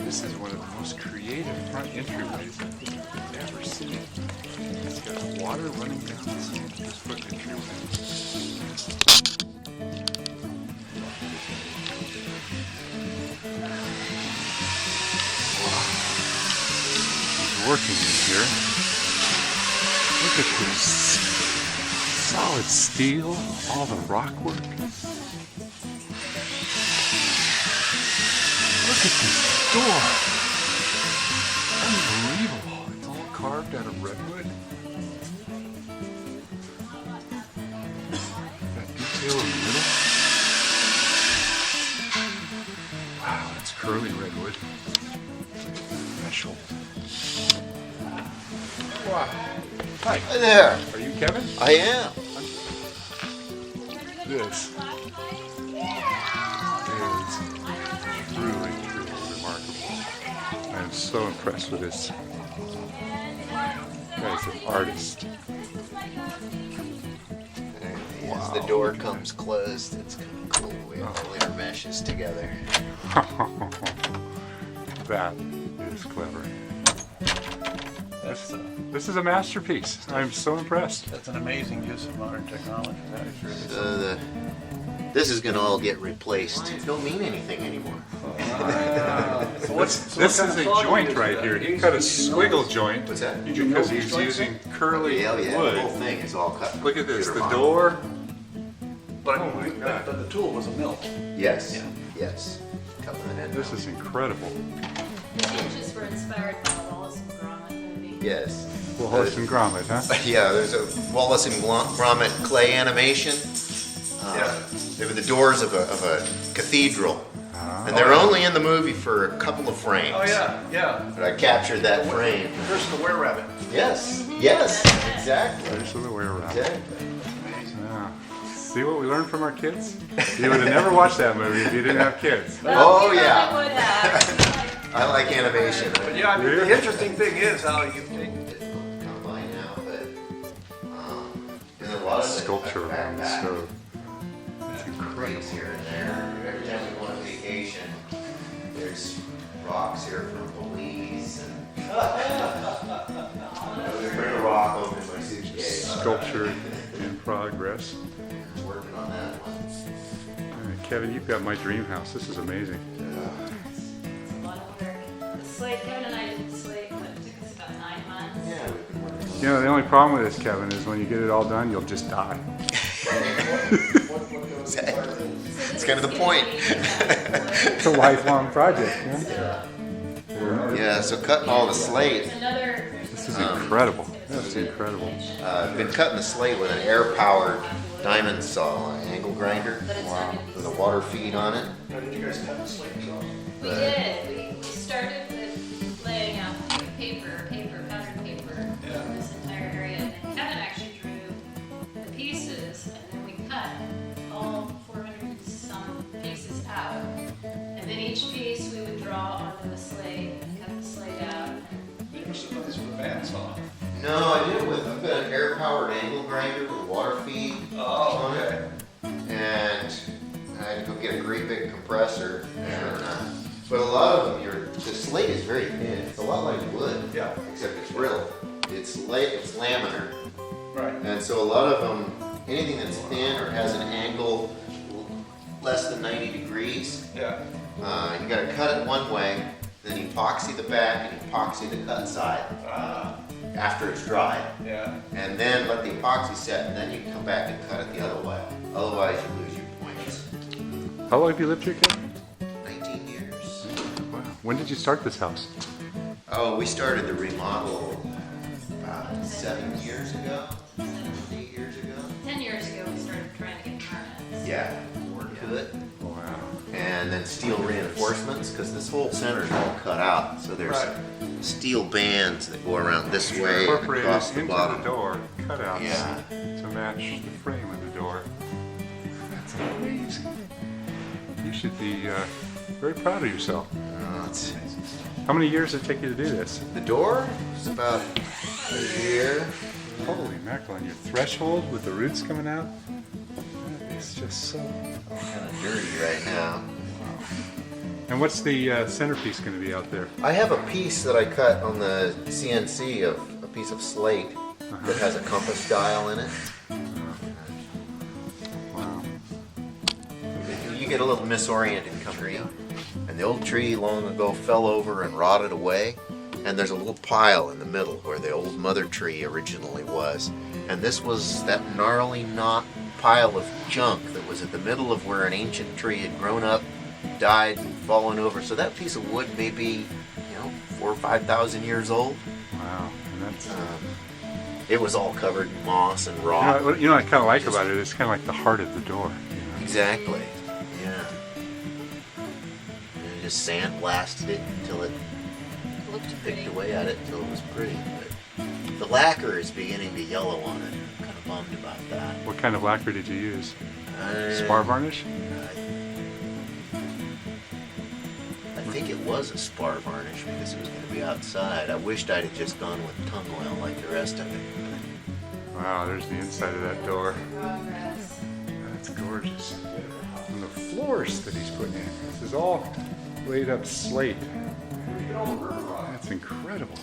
This is one of the most creative front entryways I've ever seen. It's got water running down this front entryway. Wow. It's working in here. Look at this solid steel, all the rock work. Look at this door. Unbelievable. It's all carved out of redwood. That detail in the middle. Wow, it's curly redwood. Special. Wow. Hi. Hi there. Are you Kevin? I am. This is truly remarkable. I am so impressed with this. Guy's an artist. As the door comes closed, it's kind of cool. We all intermeshes together. That is clever. This is a masterpiece. I'm so impressed. That's an amazing use of modern technology. That is really So this is going to all get replaced. It don't mean anything anymore. This is a joint right here. He cut a squiggle joint What's that? because he's using curly Yeah, the whole wood. thing is all cut. Look at this, the computer door. But, Oh my God. but the tool was a mill. Yes. Yeah. Yes. Coming in. This is incredible. The hinges were inspired by the Wallace and Gromit movie. Yes. Wallace and Gromit, huh? Yeah, there's a Wallace and Gromit clay animation. They were the doors of a cathedral. And they're only in the movie for a couple of frames. Oh yeah, yeah. But I captured that frame. Here's the were-rabbit. Yes. Yes. Exactly. There's the way around. Exactly. Yeah. See what we learned from our kids? You would have never watched that movie if you didn't have kids. Oh, we yeah. probably would have. I like animation. But yeah, I mean, the interesting thing is how you take Not mine now, but there's a lot of Sculpture around the stove. It's Rings incredible. here and there. Every time we go on vacation, there's rocks here from Belize. And I bring a rock home in my suitcase. Sculpture in progress. Working on that one. All right, Kevin, you've got my dream house. This is amazing. It's a lot of work. The slate, Kevin and I did the slate, but it took us about 9 months. Yeah, we've been working on You know, the only problem with this, Kevin, is when you get it all done, you'll just die. Exactly. It's kind of the point. It's a lifelong project. Yeah, so cutting all the slate. Another, This is incredible. That's incredible. I've been cutting the slate with an air-powered diamond saw, an angle grinder, but it's not going to be. with a water feed on it. How did you guys cut the slates off? We did. We started with laying out pattern paper Yeah. in this entire area, and then Kevin actually drew the pieces, and then we cut all 400 and some pieces out. And then each piece we would draw onto the slate and cut the slate out. You must have done this with a bandsaw. No, I did it with I've got an air-powered angle grinder with a water feed Oh, on okay. it, and I had to go get a great big compressor. And, but a lot of them, the slate is very thin. It's a lot like wood, Yeah. except it's real. It's laminar, Right. and so a lot of them, anything that's thin or has an angle less than 90 degrees, Yeah. you got to cut it one way, then epoxy the back and epoxy the cut side after it's dry. Yeah. And then let the epoxy set, and then you can come back and cut it the other way. Otherwise, you lose your points. How long have you lived here, Kevin? 19 years. Wow. When did you start this house? Oh, we started the remodel about 7 years ago, 8 years ago. 10 years ago, we started trying to get permits. Yeah, more to it. Wow. And then steel reinforcements, because this whole center is all cut out. So there's Right. steel bands that go around this way and Incorporated across the into bottom. the door, cutouts Yeah. to match the frame of the door. That's amazing. You should be very proud of yourself. It's- How many years did it take you to do this? the door is about a year. Holy mackerel, and your threshold with the roots coming out? That is just so... Kind of dirty right now. And what's the centerpiece going to be out there? I have a piece that I cut on the CNC of a piece of slate that has a compass dial in it. Wow. You get a little misoriented tree, and the old tree long ago fell over and rotted away, and there's a little pile in the middle where the old mother tree originally was, and this was that gnarly knot pile of junk that was at the middle of where an ancient tree had grown up, died, and fallen over. So that piece of wood may be, 4,000 or 5,000 years old. Wow. And that's, It was all covered in moss and rock. what I kind of like about it, it's kind of like the heart of the door. Exactly. Yeah. And it just sandblasted it until it Looked picked pretty. away at it until it was pretty. But the lacquer is beginning to yellow on it. I'm kind of bummed about that. What kind of lacquer did you use? Uh, Spar varnish? I think it was a spar varnish because it was going to be outside. I wished I'd have just gone with tongue oil like the rest of it. Wow, there's the inside of that door. Progress. That's gorgeous. And the floors that he's putting in. This is all laid up slate. That's incredible.